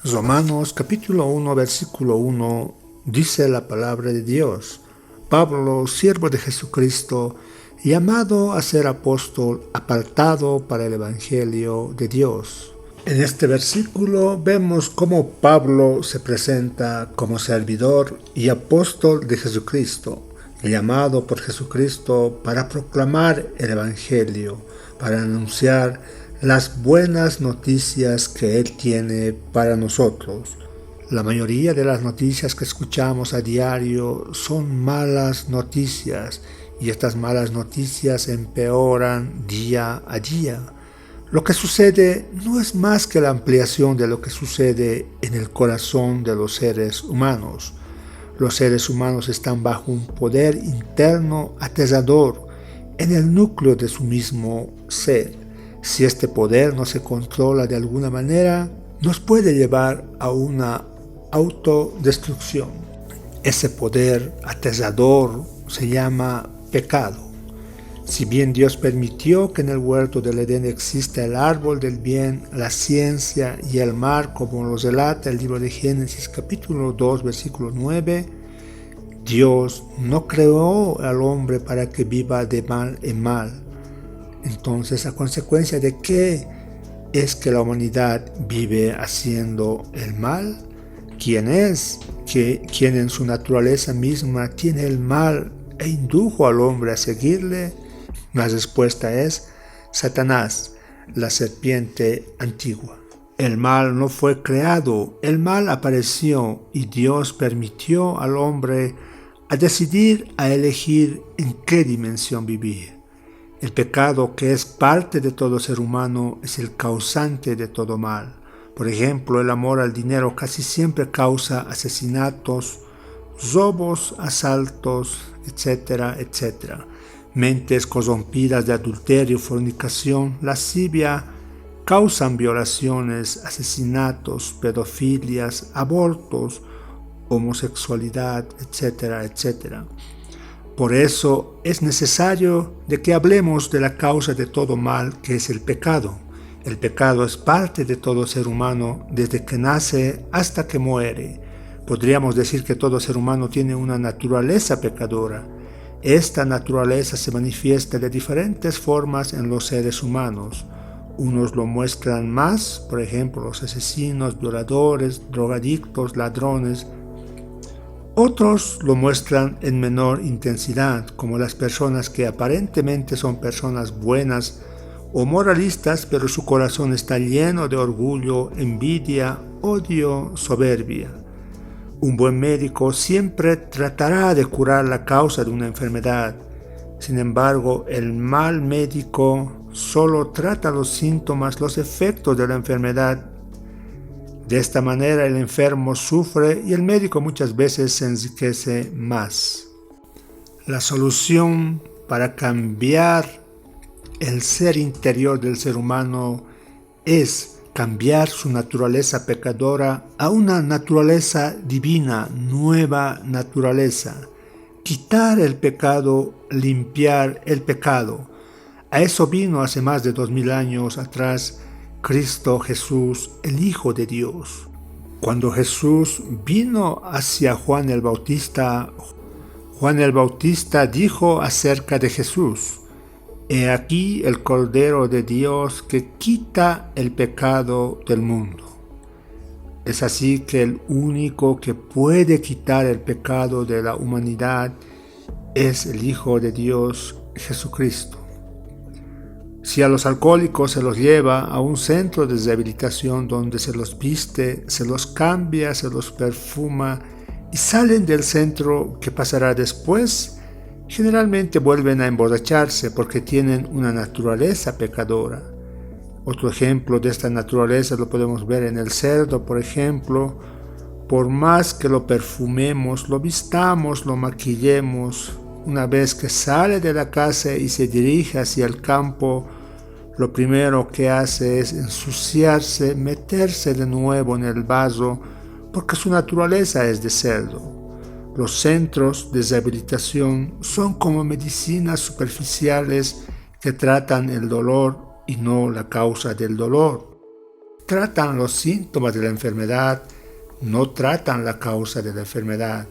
Romanos capítulo 1, versículo 1, dice la palabra de Dios. Pablo, siervo de Jesucristo, llamado a ser apóstol, apartado para el Evangelio de Dios. En este versículo vemos cómo Pablo se presenta como servidor y apóstol de Jesucristo, llamado por Jesucristo para proclamar el Evangelio, para anunciar las buenas noticias que Él tiene para nosotros. La mayoría de las noticias que escuchamos a diario son malas noticias y estas malas noticias empeoran día a día. Lo que sucede no es más que la ampliación de lo que sucede en el corazón de los seres humanos. Los seres humanos están bajo un poder interno aterrador en el núcleo de su mismo ser. Si este poder no se controla de alguna manera, nos puede llevar a una autodestrucción. Ese poder aterrador se llama pecado. Si bien Dios permitió que en el huerto del Edén exista el árbol del bien, la ciencia y el mal, como lo relata el libro de Génesis capítulo 2, versículo 9, Dios no creó al hombre para que viva de mal en mal. Entonces, ¿a consecuencia de qué es que la humanidad vive haciendo el mal? ¿Quién es? ¿Quién en su naturaleza misma tiene el mal e indujo al hombre a seguirle? La respuesta es Satanás, la serpiente antigua. El mal no fue creado, el mal apareció y Dios permitió al hombre a decidir, a elegir en qué dimensión vivir. El pecado, que es parte de todo ser humano, es el causante de todo mal. Por ejemplo, el amor al dinero casi siempre causa asesinatos, robos, asaltos, etcétera, etcétera. Mentes corrompidas de adulterio, fornicación, lascivia, causan violaciones, asesinatos, pedofilias, abortos, homosexualidad, etcétera, etcétera. Por eso es necesario de que hablemos de la causa de todo mal, que es el pecado. El pecado es parte de todo ser humano desde que nace hasta que muere. Podríamos decir que todo ser humano tiene una naturaleza pecadora. Esta naturaleza se manifiesta de diferentes formas en los seres humanos. Unos lo muestran más, por ejemplo, los asesinos, violadores, drogadictos, ladrones. Otros lo muestran en menor intensidad, como las personas que aparentemente son personas buenas o moralistas, pero su corazón está lleno de orgullo, envidia, odio, soberbia. Un buen médico siempre tratará de curar la causa de una enfermedad. Sin embargo, el mal médico solo trata los síntomas, los efectos de la enfermedad. De esta manera el enfermo sufre y el médico muchas veces se enriquece más. La solución para cambiar el ser interior del ser humano es cambiar su naturaleza pecadora a una naturaleza divina, nueva naturaleza. Quitar el pecado, limpiar el pecado. A eso vino hace más de 2000 años atrás Cristo Jesús, el Hijo de Dios. Cuando Jesús vino hacia Juan el Bautista dijo acerca de Jesús: He aquí el Cordero de Dios que quita el pecado del mundo. Es así que el único que puede quitar el pecado de la humanidad es el Hijo de Dios, Jesucristo. Si a los alcohólicos se los lleva a un centro de rehabilitación donde se los viste, se los cambia, se los perfuma y salen del centro, ¿qué pasará después? Generalmente vuelven a emborracharse porque tienen una naturaleza pecadora. Otro ejemplo de esta naturaleza lo podemos ver en el cerdo, por ejemplo. Por más que lo perfumemos, lo vistamos, lo maquillemos, una vez que sale de la casa y se dirige hacia el campo, lo primero que hace es ensuciarse, meterse de nuevo en el vaso, porque su naturaleza es de cerdo. Los centros de rehabilitación son como medicinas superficiales que tratan el dolor y no la causa del dolor. tratan los síntomas de la enfermedad, no tratan la causa de la enfermedad.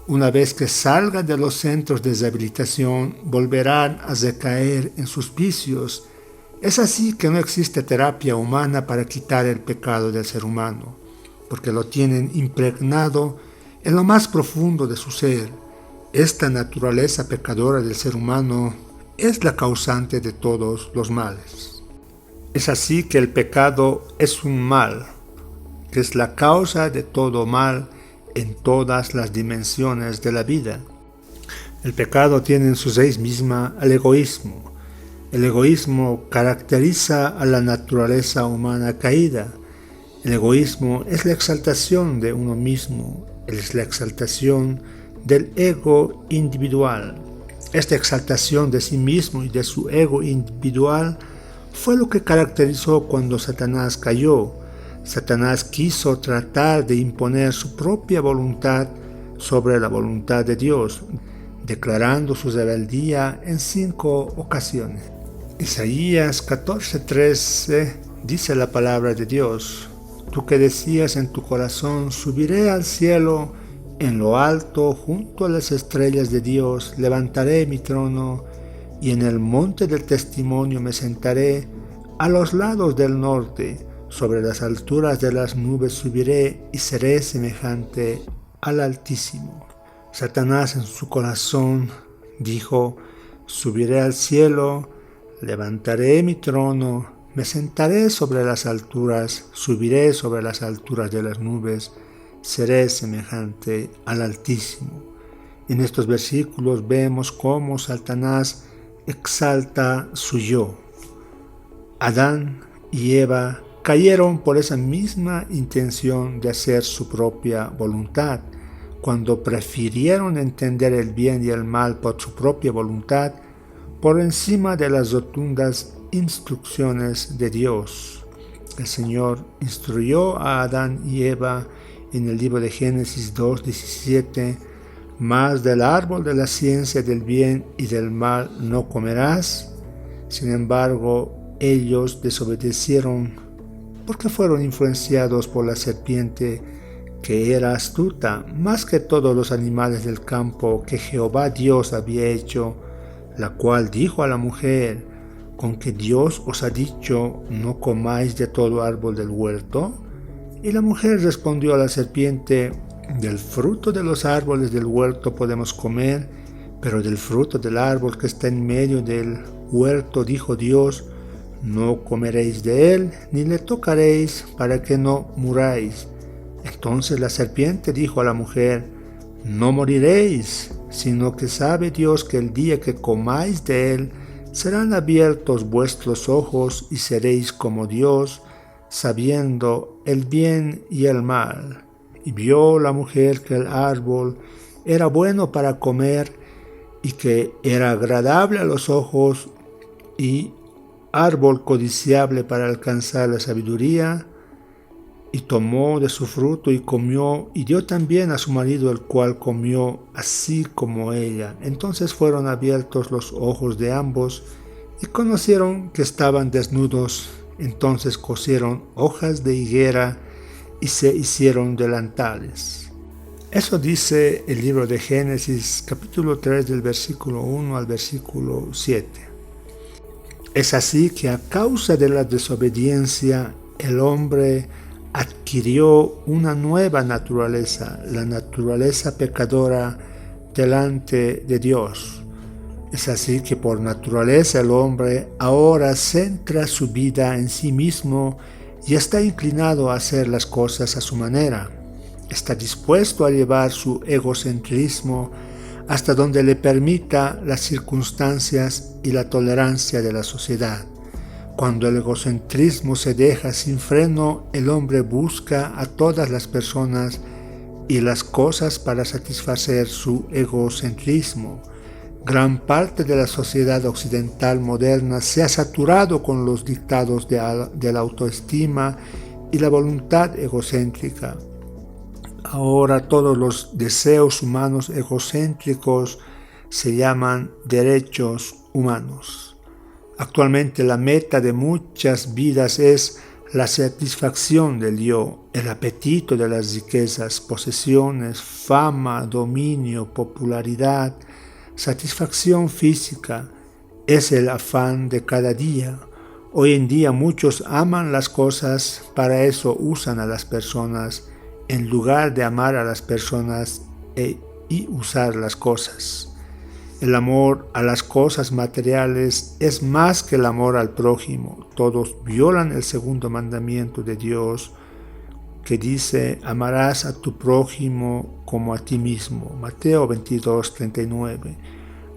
Una vez que salgan de los centros de rehabilitación, volverán a recaer en sus vicios. Es así que no existe terapia humana para quitar el pecado del ser humano, porque lo tienen impregnado en lo más profundo de su ser. Esta naturaleza pecadora del ser humano es la causante de todos los males. Es así que el pecado es un mal, que es la causa de todo mal en todas las dimensiones de la vida. El pecado tiene en su raíz misma el egoísmo. El egoísmo caracteriza a la naturaleza humana caída. El egoísmo es la exaltación de uno mismo, es la exaltación del ego individual. Esta exaltación de sí mismo y de su ego individual fue lo que caracterizó cuando Satanás cayó. Satanás quiso tratar de imponer su propia voluntad sobre la voluntad de Dios, declarando su rebeldía en 5 ocasiones. Isaías 14:13 dice la palabra de Dios: Tú que decías en tu corazón, subiré al cielo, en lo alto, junto a las estrellas de Dios, levantaré mi trono, y en el monte del testimonio me sentaré, a los lados del norte, sobre las alturas de las nubes subiré, y seré semejante al Altísimo. Satanás en su corazón dijo: subiré al cielo, levantaré mi trono, me sentaré sobre las alturas, subiré sobre las alturas de las nubes, seré semejante al Altísimo. En estos versículos vemos cómo Satanás exalta su yo. Adán y Eva cayeron por esa misma intención de hacer su propia voluntad. Cuando prefirieron entender el bien y el mal por su propia voluntad, por encima de las rotundas instrucciones de Dios. El Señor instruyó a Adán y Eva en el libro de Génesis 2:17: mas del árbol de la ciencia del bien y del mal no comerás. Sin embargo, ellos desobedecieron porque fueron influenciados por la serpiente, que era astuta más que todos los animales del campo que Jehová Dios había hecho, la cual dijo a la mujer: ¿con que Dios os ha dicho, no comáis de todo árbol del huerto? Y la mujer respondió a la serpiente: del fruto de los árboles del huerto podemos comer, pero del fruto del árbol que está en medio del huerto dijo Dios: no comeréis de él, ni le tocaréis, para que no muráis. Entonces la serpiente dijo a la mujer: no moriréis, sino que sabe Dios que el día que comáis de él, serán abiertos vuestros ojos y seréis como Dios, sabiendo el bien y el mal. Y vio la mujer que el árbol era bueno para comer, y que era agradable a los ojos, y árbol codiciable para alcanzar la sabiduría, y tomó de su fruto y comió, y dio también a su marido, el cual comió así como ella. Entonces fueron abiertos los ojos de ambos, y conocieron que estaban desnudos. Entonces cosieron hojas de higuera y se hicieron delantales. Eso dice el libro de Génesis, capítulo 3, del versículo 1 al versículo 7. Es así que a causa de la desobediencia, el hombre adquirió una nueva naturaleza, la naturaleza pecadora delante de Dios. Es así que por naturaleza el hombre ahora centra su vida en sí mismo y está inclinado a hacer las cosas a su manera. Está dispuesto a llevar su egocentrismo hasta donde le permita las circunstancias y la tolerancia de la sociedad. Cuando el egocentrismo se deja sin freno, el hombre busca a todas las personas y las cosas para satisfacer su egocentrismo. Gran parte de la sociedad occidental moderna se ha saturado con los dictados de la autoestima y la voluntad egocéntrica. Ahora todos los deseos humanos egocéntricos se llaman derechos humanos. Actualmente la meta de muchas vidas es la satisfacción del yo, el apetito de las riquezas, posesiones, fama, dominio, popularidad, satisfacción física, es el afán de cada día. Hoy en día muchos aman las cosas, para eso usan a las personas, en lugar de amar a las personas y usar las cosas. El amor a las cosas materiales es más que el amor al prójimo. Todos violan el segundo mandamiento de Dios, que dice: amarás a tu prójimo como a ti mismo. Mateo 22:39.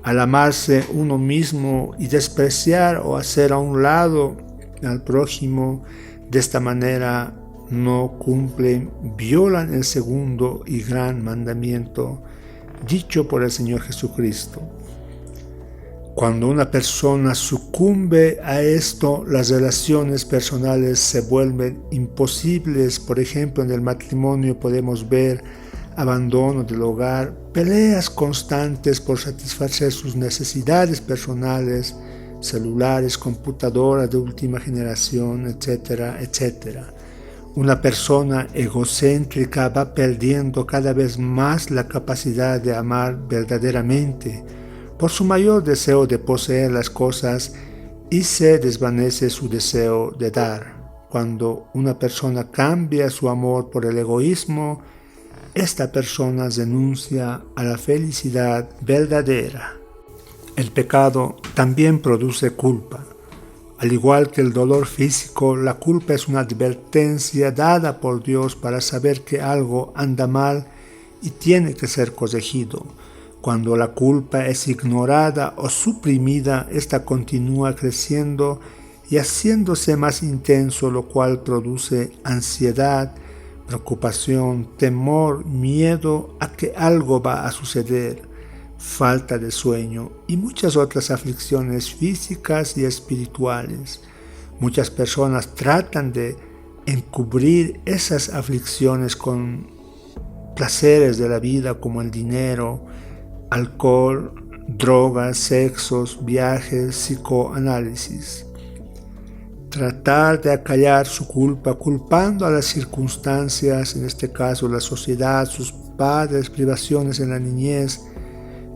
Al amarse uno mismo y despreciar o hacer a un lado al prójimo, de esta manera no cumplen, violan el segundo y gran mandamiento dicho por el Señor Jesucristo. Cuando una persona sucumbe a esto, las relaciones personales se vuelven imposibles. Por ejemplo, en el matrimonio podemos ver abandono del hogar, peleas constantes por satisfacer sus necesidades personales, celulares, computadoras de última generación, etcétera, etcétera. Una persona egocéntrica va perdiendo cada vez más la capacidad de amar verdaderamente por su mayor deseo de poseer las cosas, y se desvanece su deseo de dar. Cuando una persona cambia su amor por el egoísmo, esta persona renuncia a la felicidad verdadera. El pecado también produce culpa. Al igual que el dolor físico, la culpa es una advertencia dada por Dios para saber que algo anda mal y tiene que ser corregido. Cuando la culpa es ignorada o suprimida, esta continúa creciendo y haciéndose más intenso, lo cual produce ansiedad, preocupación, temor, miedo a que algo va a suceder, falta de sueño y muchas otras aflicciones físicas y espirituales. Muchas personas tratan de encubrir esas aflicciones con placeres de la vida como el dinero, alcohol, drogas, sexos, viajes, psicoanálisis. Tratar de acallar su culpa culpando a las circunstancias, en este caso la sociedad, sus padres, privaciones en la niñez,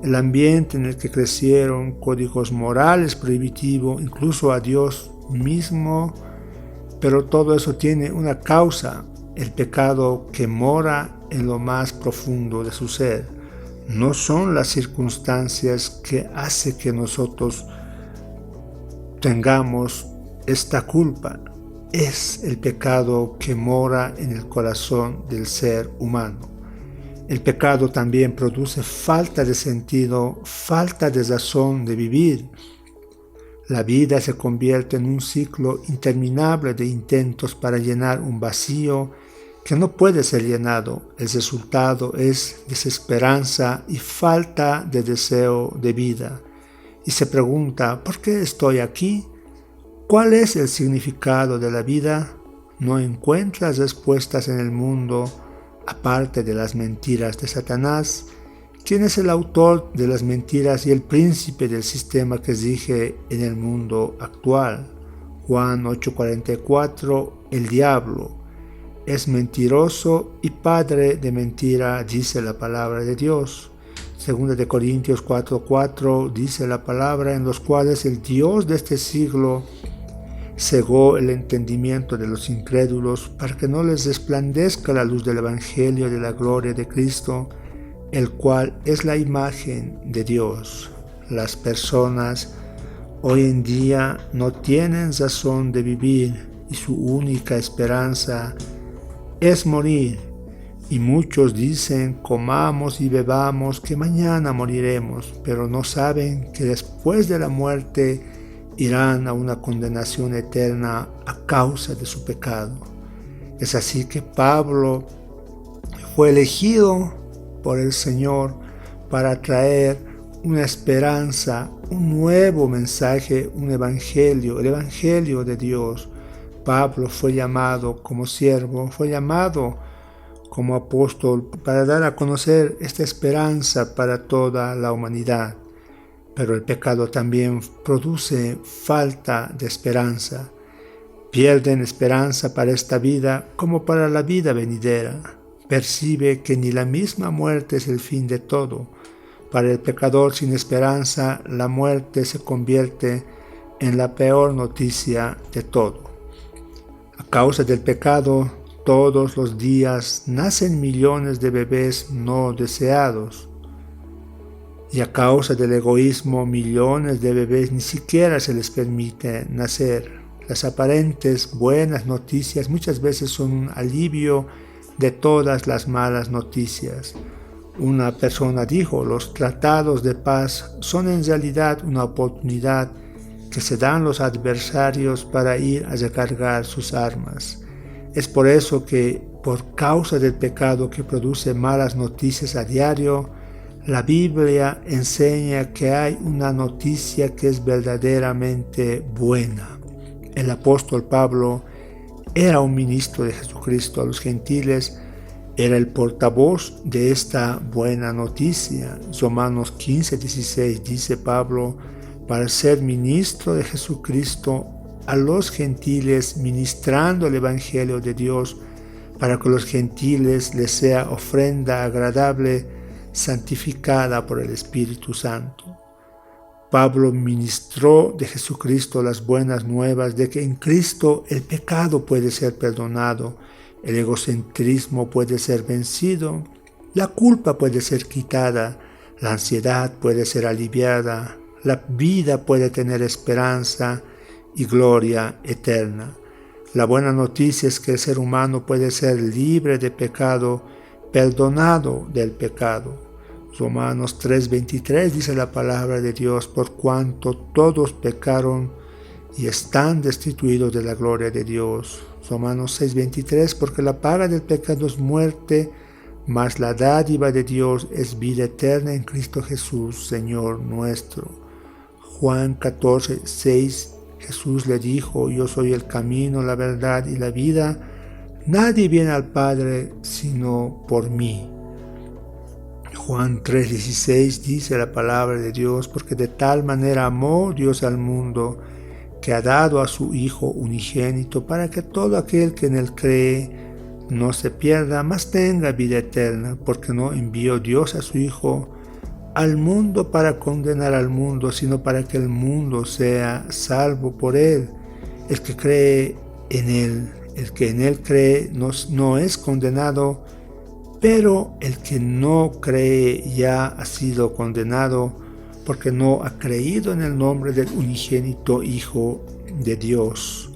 el ambiente en el que crecieron, códigos morales prohibitivos, incluso a Dios mismo, pero todo eso tiene una causa, el pecado que mora en lo más profundo de su ser. No son las circunstancias que hacen que nosotros tengamos esta culpa, es el pecado que mora en el corazón del ser humano. El pecado también produce falta de sentido, falta de razón de vivir. La vida se convierte en un ciclo interminable de intentos para llenar un vacío que no puede ser llenado. El resultado es desesperanza y falta de deseo de vida. Y se pregunta, ¿por qué estoy aquí? ¿Cuál es el significado de la vida? No encuentras respuestas en el mundo, aparte de las mentiras de Satanás. ¿Quién es el autor de las mentiras y el príncipe del sistema que rige en el mundo actual? Juan 8:44, el diablo es mentiroso y padre de mentira, dice la palabra de Dios. 2 de Corintios 4:4 dice la palabra, en los cuales el Dios de este siglo cegó el entendimiento de los incrédulos para que no les resplandezca la luz del Evangelio de la gloria de Cristo, el cual es la imagen de Dios. Las personas hoy en día no tienen razón de vivir y su única esperanza es morir. Y muchos dicen, comamos y bebamos, que mañana moriremos, pero no saben que después de la muerte irán a una condenación eterna a causa de su pecado. Es así que Pablo fue elegido por el Señor para traer una esperanza, un nuevo mensaje, un evangelio, el evangelio de Dios. Pablo fue llamado como siervo, fue llamado como apóstol para dar a conocer esta esperanza para toda la humanidad. Pero el pecado también produce falta de esperanza. Pierden esperanza para esta vida como para la vida venidera. Percibe que ni la misma muerte es el fin de todo. Para el pecador sin esperanza, la muerte se convierte en la peor noticia de todo. A causa del pecado, todos los días nacen millones de bebés no deseados. Y a causa del egoísmo, millones de bebés ni siquiera se les permite nacer. Las aparentes buenas noticias muchas veces son un alivio de todas las malas noticias. Una persona dijo, los tratados de paz son en realidad una oportunidad que se dan los adversarios para ir a recargar sus armas. Es por eso que, por causa del pecado que produce malas noticias a diario, la Biblia enseña que hay una noticia que es verdaderamente buena. El apóstol Pablo era un ministro de Jesucristo a los gentiles, era el portavoz de esta buena noticia. Romanos 15:16 dice Pablo, para ser ministro de Jesucristo a los gentiles, ministrando el Evangelio de Dios, para que los gentiles les sea ofrenda agradable, santificada por el Espíritu Santo. Pablo ministró de Jesucristo las buenas nuevas de que en Cristo el pecado puede ser perdonado, el egocentrismo puede ser vencido, la culpa puede ser quitada, la ansiedad puede ser aliviada, la vida puede tener esperanza y gloria eterna. La buena noticia es que el ser humano puede ser libre de pecado, perdonado del pecado. Romanos 3:23 dice la palabra de Dios, por cuanto todos pecaron y están destituidos de la gloria de Dios. Romanos 6:23, porque la paga del pecado es muerte, mas la dádiva de Dios es vida eterna en Cristo Jesús, Señor nuestro. Juan 14:6, Jesús le dijo, yo soy el camino, la verdad y la vida, nadie viene al Padre sino por mí. Juan 3:16 dice la palabra de Dios, porque de tal manera amó Dios al mundo, que ha dado a su Hijo unigénito, para que todo aquel que en él cree no se pierda, mas tenga vida eterna, porque no envió Dios a su Hijo al mundo para condenar al mundo, sino para que el mundo sea salvo por él. El que cree en él, el que en él cree no es condenado, pero el que no cree ya ha sido condenado porque no ha creído en el nombre del unigénito Hijo de Dios.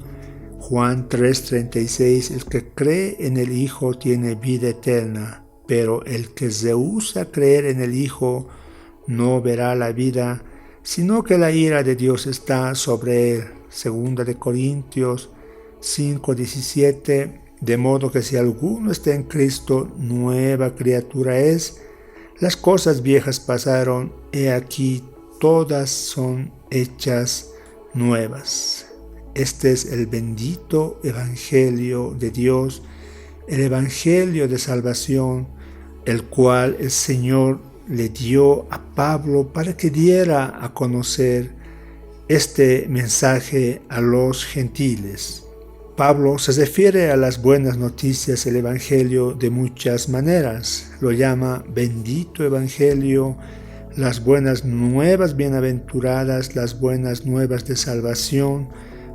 Juan 3:36, el que cree en el Hijo tiene vida eterna, pero el que rehúsa creer en el Hijo no verá la vida, sino que la ira de Dios está sobre él. 2 de Corintios 5:17, de modo que si alguno está en Cristo, nueva criatura es. Las cosas viejas pasaron, he aquí todas son hechas nuevas. Este es el bendito Evangelio de Dios, el Evangelio de salvación, el cual el Señor le dio a Pablo para que diera a conocer este mensaje a los gentiles. Pablo se refiere a las buenas noticias del Evangelio de muchas maneras. Lo llama bendito Evangelio, las buenas nuevas bienaventuradas, las buenas nuevas de salvación,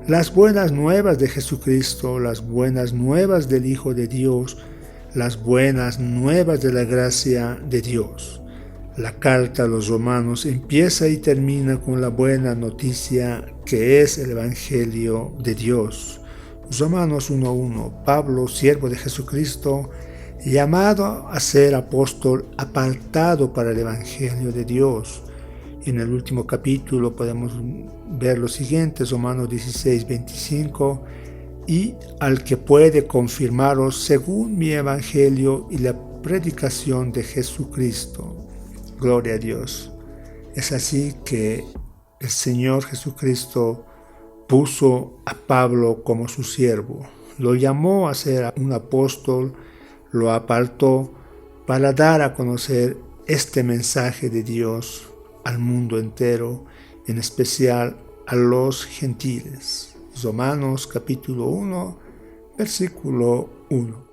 las buenas nuevas de Jesucristo, las buenas nuevas del Hijo de Dios, las buenas nuevas de la gracia de Dios. La carta a los romanos empieza y termina con la buena noticia que es el Evangelio de Dios. Romanos 1:1, Pablo, siervo de Jesucristo, llamado a ser apóstol, apartado para el Evangelio de Dios. En el último capítulo podemos ver lo siguiente, Romanos 16:25, y al que puede confirmaros según mi Evangelio y la predicación de Jesucristo. Gloria a Dios. Es así que el Señor Jesucristo puso a Pablo como su siervo, lo llamó a ser un apóstol, lo apartó para dar a conocer este mensaje de Dios al mundo entero, en especial a los gentiles. Romanos capítulo 1, versículo 1.